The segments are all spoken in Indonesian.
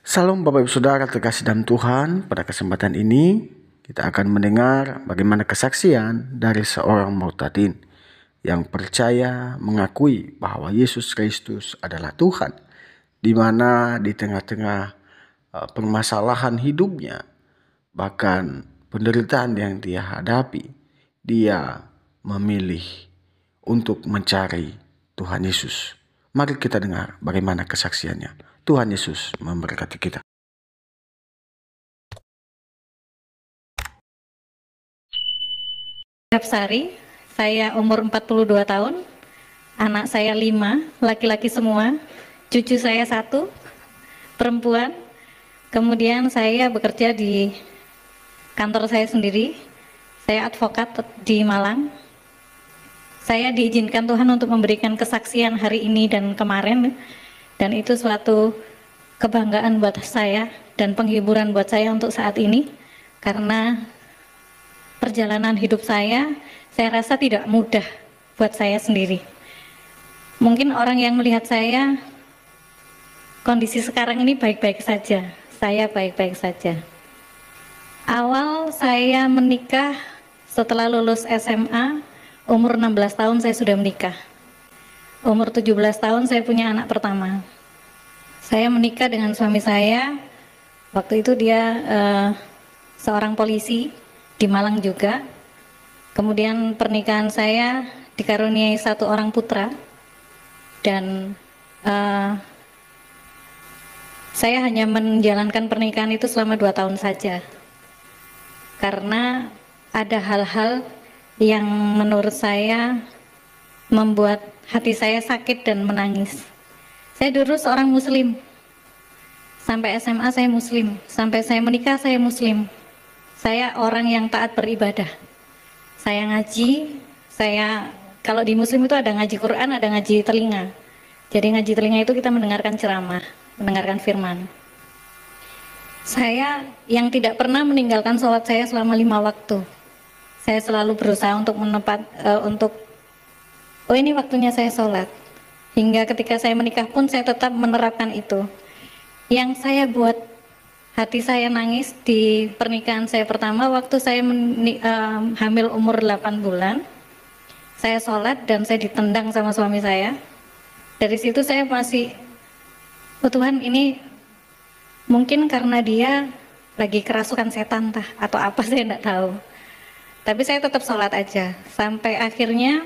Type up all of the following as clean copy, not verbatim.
Salam Bapak Ibu Saudara terkasih dalam Tuhan. Pada kesempatan ini kita akan mendengar bagaimana kesaksian dari seorang murtadin yang percaya mengakui bahwa Yesus Kristus adalah Tuhan, di mana di tengah-tengah permasalahan hidupnya, bahkan penderitaan yang dia hadapi, dia memilih untuk mencari Tuhan Yesus. Mari kita dengar bagaimana kesaksiannya. Tuhan Yesus memberkati kita. Sari, saya umur 42 tahun, anak saya 5, laki-laki semua, cucu saya 1, perempuan. Kemudian saya bekerja di kantor saya sendiri, saya advokat di Malang. Saya diizinkan Tuhan untuk memberikan kesaksian hari ini dan kemarin, dan itu suatu kebanggaan buat saya dan penghiburan buat saya untuk saat ini, karena perjalanan hidup saya rasa tidak mudah buat saya sendiri. Mungkin orang yang melihat saya, kondisi sekarang ini baik-baik saja, saya baik-baik saja. Awal saya menikah setelah lulus SMA, umur 16 tahun saya sudah menikah. Umur 17 tahun saya punya anak pertama. Saya menikah dengan suami saya, waktu itu dia seorang polisi di Malang juga. Kemudian pernikahan saya dikaruniai 1 orang putra, dan saya hanya menjalankan pernikahan itu selama 2 tahun saja, karena ada hal-hal yang menurut saya membuat hati saya sakit dan menangis. Saya dulu seorang muslim, sampai SMA saya muslim, sampai saya menikah saya muslim. Saya orang yang taat beribadah. Saya ngaji, kalau di muslim itu ada ngaji Quran, ada ngaji telinga. Jadi ngaji telinga itu kita mendengarkan ceramah, mendengarkan firman. Saya yang tidak pernah meninggalkan sholat saya selama 5 waktu. Saya selalu berusaha untuk ini waktunya saya sholat. Hingga ketika saya menikah pun saya tetap menerapkan itu. Yang saya buat hati saya nangis di pernikahan saya pertama, waktu saya hamil umur 8 bulan, saya sholat dan saya ditendang sama suami saya. Dari situ saya masih, oh Tuhan, ini mungkin karena dia lagi kerasukan setan atau apa, saya tidak tahu. Tapi saya tetap sholat aja, sampai akhirnya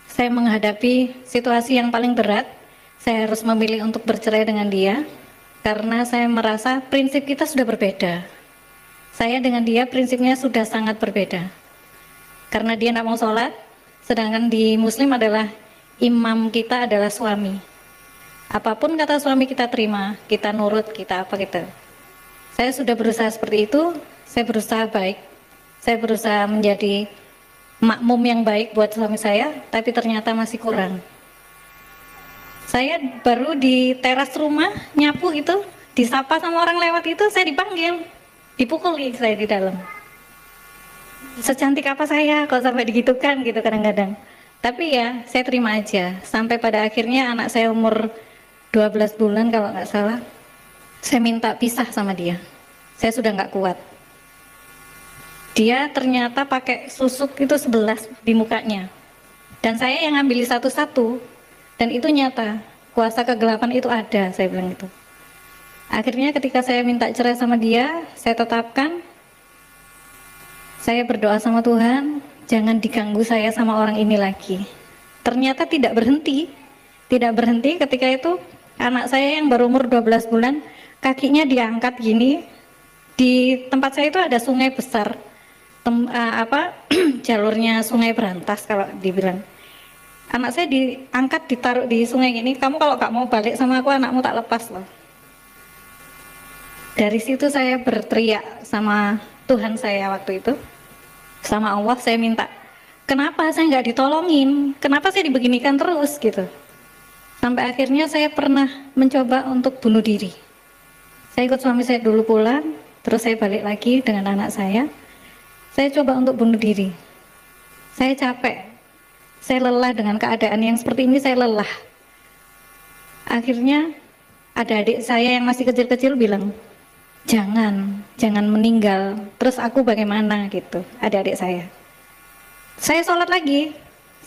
saya menghadapi situasi yang paling berat. Saya harus memilih untuk bercerai dengan dia, karena saya merasa prinsip kita sudah berbeda. Saya dengan dia prinsipnya sudah sangat berbeda. Karena dia tidak mau sholat, sedangkan di muslim adalah imam kita adalah suami. Apapun kata suami kita terima, kita nurut, kita apa gitu. Saya sudah berusaha seperti itu, saya berusaha baik. Saya berusaha menjadi makmum yang baik buat suami saya, tapi ternyata masih kurang. Saya baru di teras rumah nyapu itu, disapa sama orang lewat itu, saya dipanggil, dipukuli saya di dalam. Secantik apa saya kalau sampai digitukan gitu kadang-kadang. Tapi ya saya terima aja, sampai pada akhirnya anak saya umur 12 bulan kalau nggak salah, saya minta pisah sama dia. Saya sudah nggak kuat. Dia ternyata pakai susuk itu 11 di mukanya, dan saya yang ngambil satu-satu, dan itu nyata, kuasa kegelapan itu ada, saya bilang itu. Akhirnya ketika saya minta cerai sama dia, saya tetapkan, saya berdoa sama Tuhan, jangan diganggu saya sama orang ini lagi. Ternyata tidak berhenti ketika itu anak saya yang baru umur 12 bulan, kakinya diangkat gini, di tempat saya itu ada sungai besar, jalurnya sungai Berantas kalau dibilang. Anak saya diangkat, ditaruh di sungai ini, kamu kalau gak mau balik sama aku, anakmu tak lepas loh. Dari situ saya berteriak sama Tuhan saya waktu itu, sama Allah, saya minta, kenapa saya nggak ditolongin, kenapa saya dibeginikan terus gitu. Sampai akhirnya saya pernah mencoba untuk bunuh diri. Saya ikut suami saya dulu pulang, terus saya balik lagi dengan anak saya coba untuk bunuh diri. Saya capek, saya lelah dengan keadaan yang seperti ini, saya lelah. Akhirnya ada adik saya yang masih kecil-kecil bilang, jangan meninggal, terus aku bagaimana gitu, adik-adik saya. Saya sholat lagi,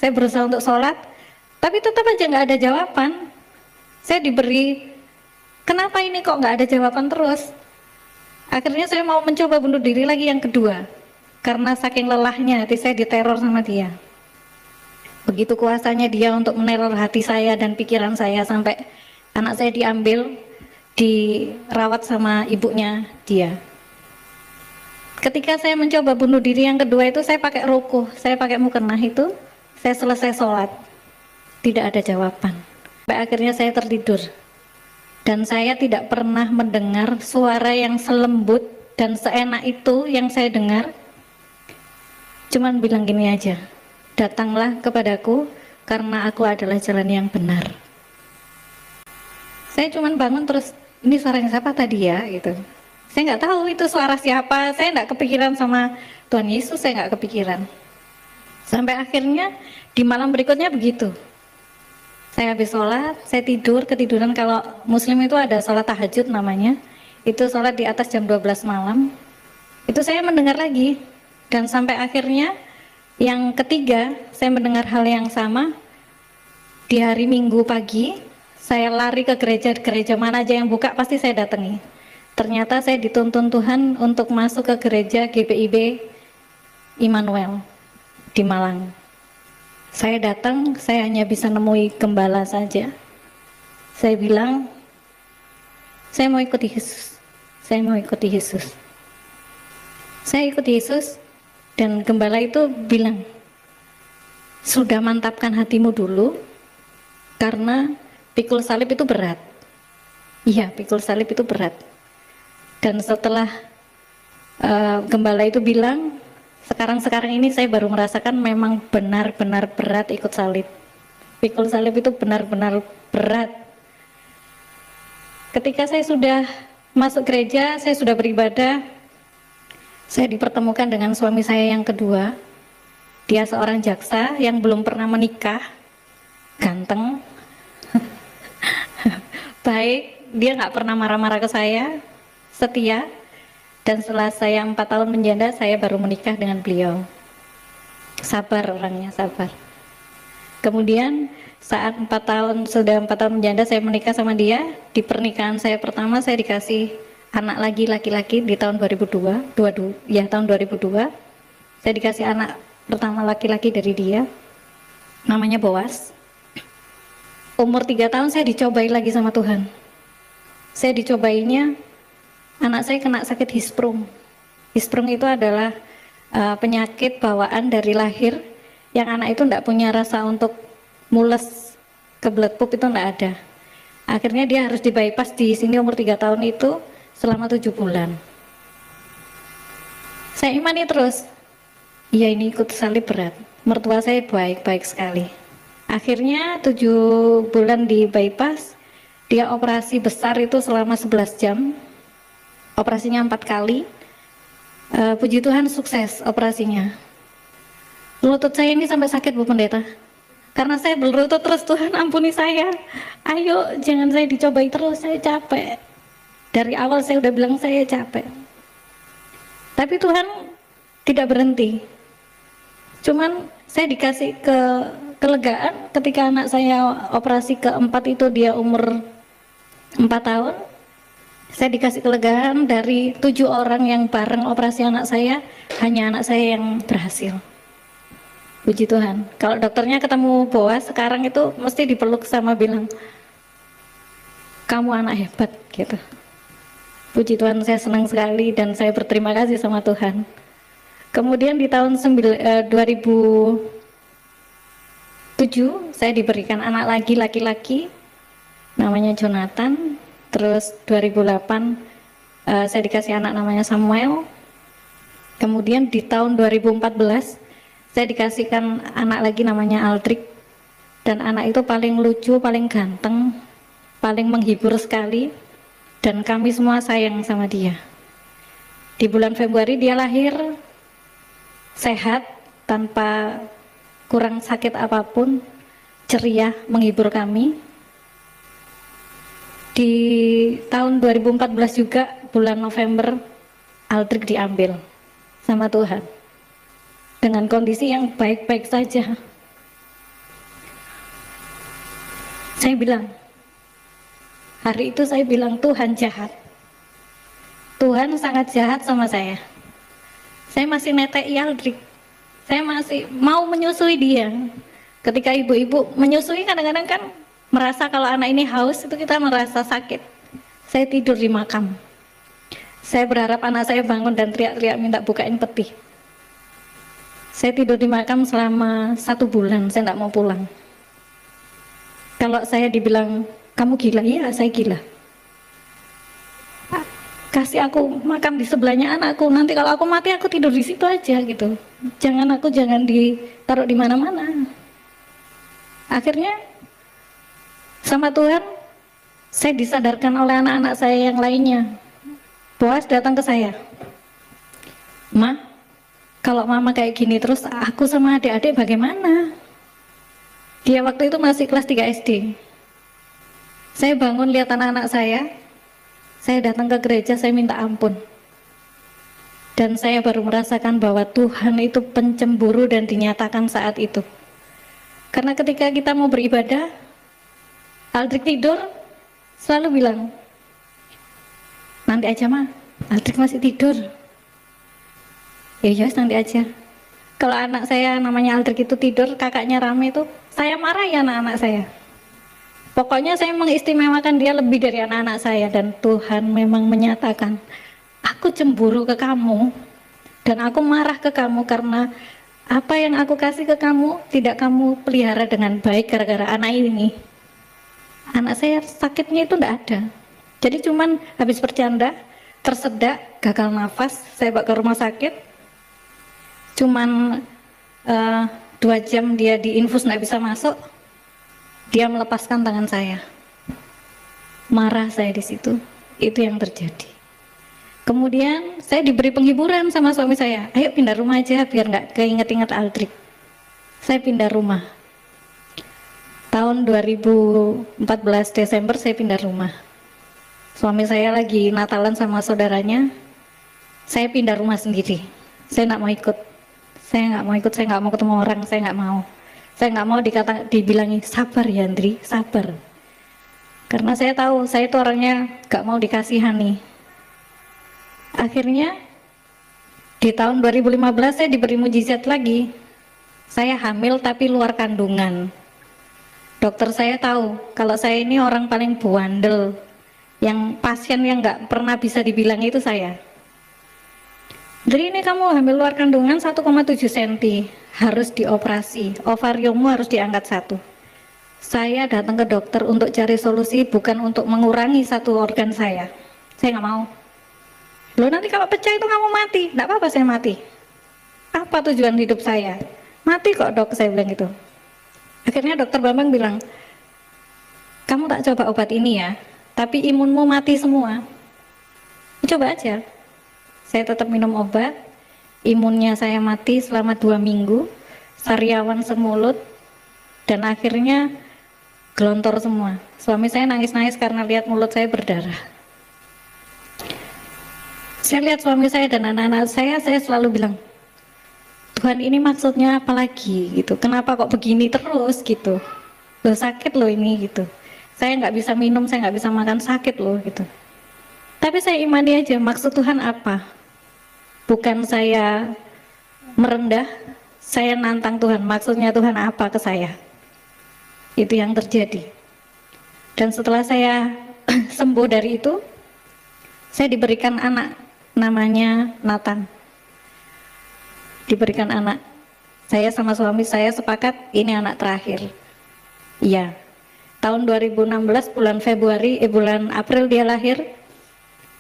saya berusaha untuk sholat, tapi tetap aja nggak ada jawaban. Saya diberi, kenapa ini kok nggak ada jawaban terus? Akhirnya saya mau mencoba bunuh diri lagi yang kedua, karena saking lelahnya hati saya diteror sama dia. Begitu kuasanya dia untuk meneror hati saya dan pikiran saya, sampai anak saya diambil, dirawat sama ibunya dia. Ketika saya mencoba bunuh diri yang kedua itu, saya pakai rukuh, saya pakai mukena itu, saya selesai sholat, tidak ada jawaban. Sampai akhirnya saya tertidur. Dan saya tidak pernah mendengar suara yang selembut dan seenak itu yang saya dengar. Cuman bilang gini aja, datanglah kepadaku karena aku adalah jalan yang benar. Saya cuman bangun terus, ini suaranya siapa tadi ya gitu. Saya nggak tahu itu suara siapa, saya nggak kepikiran sama Tuhan Yesus, saya nggak kepikiran. Sampai akhirnya di malam berikutnya begitu. Saya habis sholat, saya tidur, ketiduran. Kalau muslim itu ada sholat tahajud namanya, itu sholat di atas jam 12 malam. Itu saya mendengar lagi, dan sampai akhirnya yang ketiga, saya mendengar hal yang sama. Di hari Minggu pagi, saya lari ke gereja mana aja yang buka pasti saya datangi. Ternyata saya dituntun Tuhan untuk masuk ke gereja GPIB Immanuel di Malang. Saya datang, saya hanya bisa nemui gembala saja. Saya bilang, saya mau ikuti Yesus. Saya mau ikuti Yesus. Saya ikuti Yesus, dan gembala itu bilang, sudah mantapkan hatimu dulu, karena pikul salib itu berat. Iya, pikul salib itu berat. Dan setelah gembala itu bilang, sekarang ini saya baru merasakan memang benar-benar berat ikut salib. Pikul salib itu benar-benar berat. Ketika saya sudah masuk gereja, saya sudah beribadah, saya dipertemukan dengan suami saya yang kedua. Dia seorang jaksa yang belum pernah menikah, ganteng, baik, dia nggak pernah marah-marah ke saya, setia. Dan setelah saya 4 tahun menjanda, saya baru menikah dengan beliau. Sabar orangnya, sabar. Kemudian saat 4 tahun menjanda, saya menikah sama dia. Di pernikahan saya pertama, saya dikasih anak lagi laki-laki di tahun 2002. Tahun 2002 saya dikasih anak pertama laki-laki dari dia, namanya Boas. Umur 3 tahun saya dicobai lagi sama Tuhan. Saya dicobainya, anak saya kena sakit hisprung. Hisprung itu adalah penyakit bawaan dari lahir, yang anak itu tidak punya rasa untuk mules, kebelet pup itu tidak ada. Akhirnya dia harus di bypass di sini umur 3 tahun itu selama 7 bulan. Saya imani terus, iya ini ikut salib berat. Mertua saya baik-baik sekali. Akhirnya 7 bulan di bypass, dia operasi besar itu selama 11 jam. Operasinya 4 kali. Puji Tuhan sukses operasinya. Lutut saya ini sampai sakit Bu Pendeta, karena saya berlutut terus, Tuhan ampuni saya, ayo jangan saya dicobai terus, saya capek. Dari awal saya udah bilang saya capek, tapi Tuhan tidak berhenti. Cuman saya dikasih kelegaan ketika anak saya operasi keempat itu, dia umur 4 tahun. Saya dikasih kelegaan, dari 7 orang yang bareng operasi anak saya, hanya anak saya yang berhasil. Puji Tuhan. Kalau dokternya ketemu Boas sekarang itu mesti dipeluk sama bilang, kamu anak hebat gitu. Puji Tuhan, saya senang sekali dan saya berterima kasih sama Tuhan. Kemudian di tahun 2007 saya diberikan anak lagi laki-laki, namanya Jonathan. Terus 2008 saya dikasih anak namanya Samuel. Kemudian di tahun 2014 saya dikasihkan anak lagi namanya Aldrich. Dan anak itu paling lucu, paling ganteng, paling menghibur sekali, dan kami semua sayang sama dia. Di bulan Februari dia lahir sehat, tanpa kurang sakit apapun, ceria, menghibur kami. Di tahun 2014 juga bulan November Aldrich diambil sama Tuhan dengan kondisi yang baik-baik saja. Saya bilang, hari itu saya bilang Tuhan jahat. Tuhan sangat jahat sama saya. Saya masih netei Aldrich. Saya masih mau menyusui dia. Ketika ibu-ibu menyusui kadang-kadang kan merasa kalau anak ini haus, itu kita merasa sakit. Saya tidur di makam. Saya berharap anak saya bangun dan teriak-teriak minta bukain peti. Saya tidur di makam selama 1 bulan, saya tidak mau pulang. Kalau saya dibilang, kamu gila, iya saya gila. Kasih aku makam di sebelahnya anakku, nanti kalau aku mati aku tidur di situ aja gitu. Jangan ditaruh di mana-mana. Akhirnya sama Tuhan, saya disadarkan oleh anak-anak saya yang lainnya. Boas datang ke saya, Ma, kalau mama kayak gini terus aku sama adik-adik bagaimana? Dia waktu itu masih kelas 3 SD. Saya bangun lihat anak-anak saya datang ke gereja, saya minta ampun. Dan saya baru merasakan bahwa Tuhan itu pencemburu dan dinyatakan saat itu. Karena ketika kita mau beribadah, Aldrich tidur, selalu bilang, nanti aja Ma, Aldrich masih tidur. Ya nanti aja. Kalau anak saya namanya Aldrich itu tidur, kakaknya rame itu, saya marah ya anak-anak saya. Pokoknya saya mengistimewakan dia lebih dari anak-anak saya. Dan Tuhan memang menyatakan, aku cemburu ke kamu dan aku marah ke kamu karena apa yang aku kasih ke kamu tidak kamu pelihara dengan baik gara-gara anak ini. Anak saya sakitnya itu tidak ada. Jadi cuman habis bercanda, tersedak, gagal nafas, saya bawa ke rumah sakit. Cuman 2 jam dia diinfus nggak bisa masuk. Dia melepaskan tangan saya. Marah saya di situ. Itu yang terjadi. Kemudian saya diberi penghiburan sama suami saya. Ayo pindah rumah aja biar nggak keinget-inget Aldrich. Saya pindah rumah. Tahun 2014 Desember saya pindah rumah. Suami saya lagi Natalan sama saudaranya. Saya pindah rumah sendiri. Saya nggak mau ikut. Saya nggak mau ketemu orang. Saya nggak mau. Saya nggak mau dibilangi sabar ya Andri, sabar. Karena saya tahu saya itu orangnya nggak mau dikasihani. Akhirnya di tahun 2015 saya diberi mujizat lagi. Saya hamil tapi luar kandungan. Dokter saya tahu kalau saya ini orang paling buandel, yang pasien yang nggak pernah bisa dibilang itu saya. Jadi ini kamu hamil luar kandungan 1,7 cm, harus dioperasi, ovariummu harus diangkat 1. Saya datang ke dokter untuk cari solusi, bukan untuk mengurangi 1 organ saya. Saya nggak mau. Loh nanti kalau pecah itu kamu mati. Nggak apa-apa saya mati. Apa tujuan hidup saya? Mati kok dok, saya bilang gitu. Akhirnya dokter Bambang bilang, kamu tak coba obat ini ya, tapi imunmu mati semua. Coba aja. Saya tetap minum obat, imunnya saya mati selama 2 minggu, sariawan semulut, dan akhirnya gelontor semua. Suami saya nangis-nangis karena lihat mulut saya berdarah. Saya lihat suami saya dan anak-anak saya selalu bilang, Tuhan ini maksudnya apa lagi gitu, kenapa kok begini terus gitu, loh sakit loh ini gitu, saya nggak bisa minum, saya nggak bisa makan, sakit loh gitu. Tapi saya imani aja maksud Tuhan apa. Bukan saya merendah, saya nantang Tuhan, maksudnya Tuhan apa ke saya. Itu yang terjadi. Dan setelah saya sembuh dari itu, saya diberikan anak, namanya Nathan. Diberikan anak. Saya sama suami saya sepakat ini anak terakhir. Iya. Tahun 2016 bulan April dia lahir.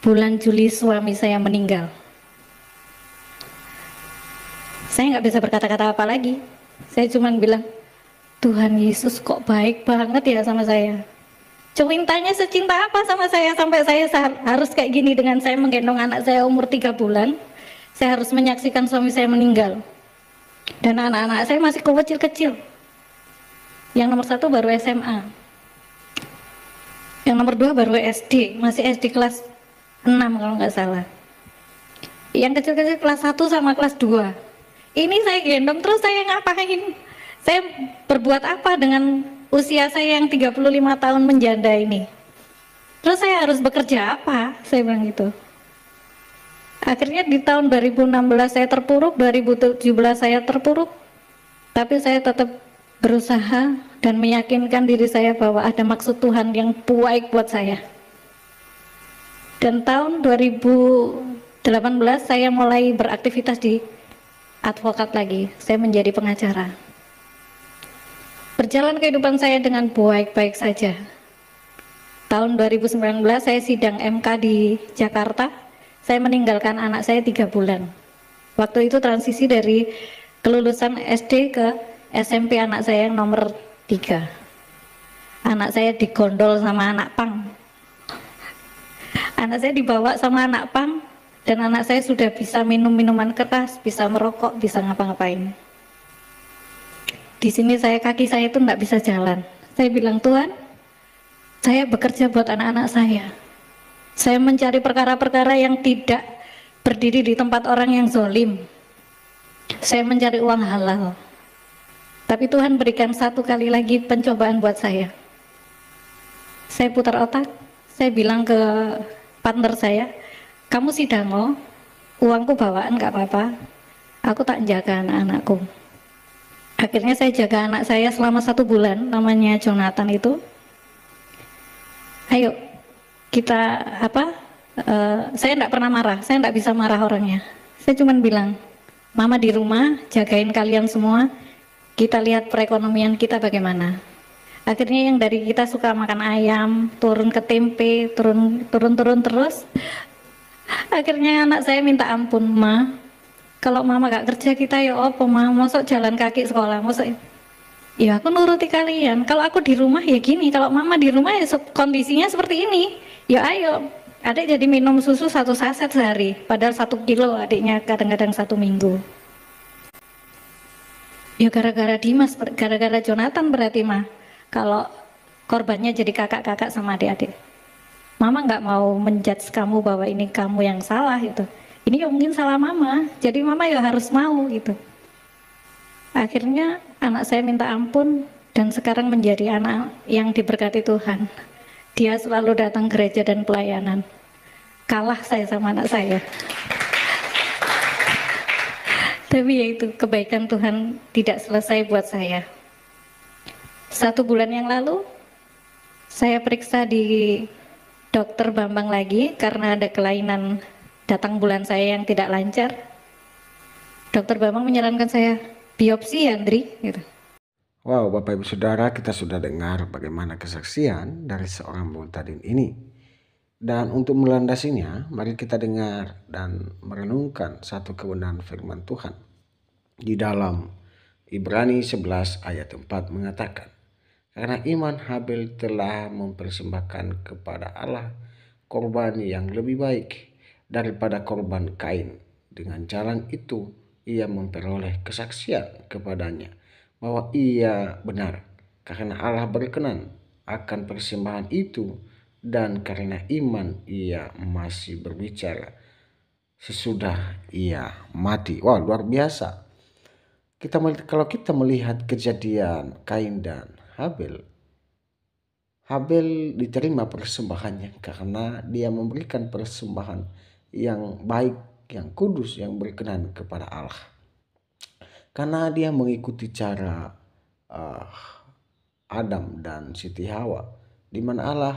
Bulan Juli suami saya meninggal. Saya nggak bisa berkata-kata apa lagi. Saya cuma bilang, Tuhan Yesus kok baik banget ya sama saya. Cintanya secinta apa sama saya sampai saya harus kayak gini dengan saya menggendong anak saya umur 3 bulan. Saya harus menyaksikan suami saya meninggal. Dan anak-anak saya masih kecil-kecil. Yang nomor 1 baru SMA. Yang nomor 2 baru SD, masih SD kelas 6 kalau nggak salah. Yang kecil-kecil kelas 1 sama kelas 2. Ini saya gendong terus, saya ngapain? Saya berbuat apa dengan usia saya yang 35 tahun menjanda ini? Terus saya harus bekerja apa? Saya bilang gitu. Akhirnya di tahun 2016 saya terpuruk, 2017 saya terpuruk, tapi saya tetap berusaha dan meyakinkan diri saya bahwa ada maksud Tuhan yang baik buat saya. Dan tahun 2018 saya mulai beraktivitas di advokat lagi, saya menjadi pengacara. Berjalan kehidupan saya dengan baik-baik saja. Tahun 2019 saya sidang MK di Jakarta, saya meninggalkan anak saya 3 bulan. Waktu itu transisi dari kelulusan SD ke SMP anak saya yang nomor 3. Anak saya digondol sama anak pang. Anak saya dibawa sama anak pang, dan anak saya sudah bisa minum minuman keras, bisa merokok, bisa ngapa-ngapain. Di sini kaki saya itu nggak bisa jalan. Saya bilang, Tuhan, saya bekerja buat anak-anak saya. Saya mencari perkara-perkara yang tidak berdiri di tempat orang yang zolim. Saya mencari uang halal. Tapi Tuhan berikan satu kali lagi pencobaan buat saya. Saya putar otak, saya bilang ke partner saya, kamu sidango, uangku bawaan gak apa-apa, aku tak jaga anak-anakku. Akhirnya saya jaga anak saya selama 1 bulan, namanya Jonathan itu. Ayo kita saya enggak pernah marah, saya enggak bisa marah orangnya. Saya cuma bilang, mama di rumah jagain kalian semua, kita lihat perekonomian kita bagaimana. Akhirnya yang dari kita suka makan ayam, turun ke tempe, turun terus. Akhirnya anak saya minta ampun, Ma, kalau mama gak kerja kita ya apa, Ma, mosok jalan kaki sekolah, mosok. Ya aku nuruti kalian, kalau aku di rumah ya gini, kalau mama di rumah ya kondisinya seperti ini. Ya ayo, adik jadi minum susu 1 saset sehari, padahal 1 kilo adiknya kadang-kadang 1 minggu. Ya gara-gara Dimas, gara-gara Jonathan berarti, Ma, kalau korbannya jadi kakak-kakak sama adik-adik. Mama nggak mau menjudge kamu bahwa ini kamu yang salah gitu. Ini ya mungkin salah mama, jadi mama ya harus mau gitu. Akhirnya anak saya minta ampun dan sekarang menjadi anak yang diberkati Tuhan. Dia selalu datang gereja dan pelayanan. Kalah saya sama anak saya. Tapi ya itu, kebaikan Tuhan tidak selesai buat saya. 1 bulan yang lalu saya periksa di dokter Bambang lagi karena ada kelainan datang bulan saya yang tidak lancar. Dokter Bambang menyarankan saya biopsi ya, Andri, gitu. Wow, Bapak Ibu Saudara, kita sudah dengar bagaimana kesaksian dari seorang Muhtadin ini. Dan untuk melandasinya, mari kita dengar dan merenungkan satu kebenaran firman Tuhan. Di dalam Ibrani 11 ayat 4 mengatakan, karena iman Habel telah mempersembahkan kepada Allah korban yang lebih baik daripada korban Kain. Dengan jalan itu ia memperoleh kesaksian kepadanya bahwa ia benar, karena Allah berkenan akan persembahan itu, dan karena iman ia masih berbicara sesudah ia mati. Wah, luar biasa. Kalau kita melihat kejadian Kain dan Habel, Habel diterima persembahannya karena dia memberikan persembahan yang baik, yang kudus, yang berkenan kepada Allah. Karena dia mengikuti cara Adam dan Siti Hawa, di mana Allah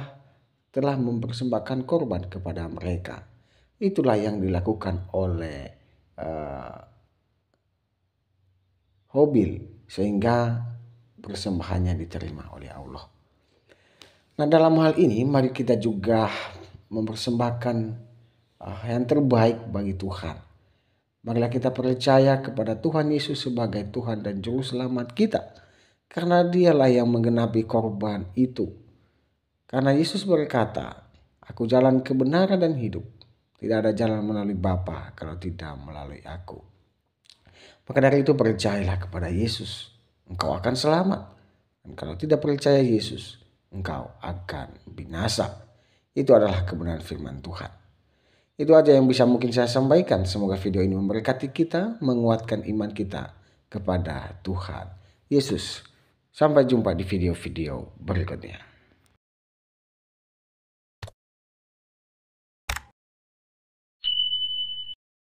telah mempersembahkan korban kepada mereka. Itulah yang dilakukan oleh Habil, sehingga persembahannya diterima oleh Allah. Nah, dalam hal ini mari kita juga mempersembahkan yang terbaik bagi Tuhan. Marilah kita percaya kepada Tuhan Yesus sebagai Tuhan dan Juru Selamat kita, karena Dialah yang menggenapi korban itu. Karena Yesus berkata, aku jalan kebenaran dan hidup. Tidak ada jalan melalui Bapa kalau tidak melalui aku. Maka dari itu percayalah kepada Yesus, engkau akan selamat. Dan kalau tidak percaya Yesus, engkau akan binasa. Itu adalah kebenaran firman Tuhan. Itu aja yang bisa mungkin saya sampaikan. Semoga video ini memberkati kita, menguatkan iman kita kepada Tuhan Yesus. Sampai jumpa di video-video berikutnya.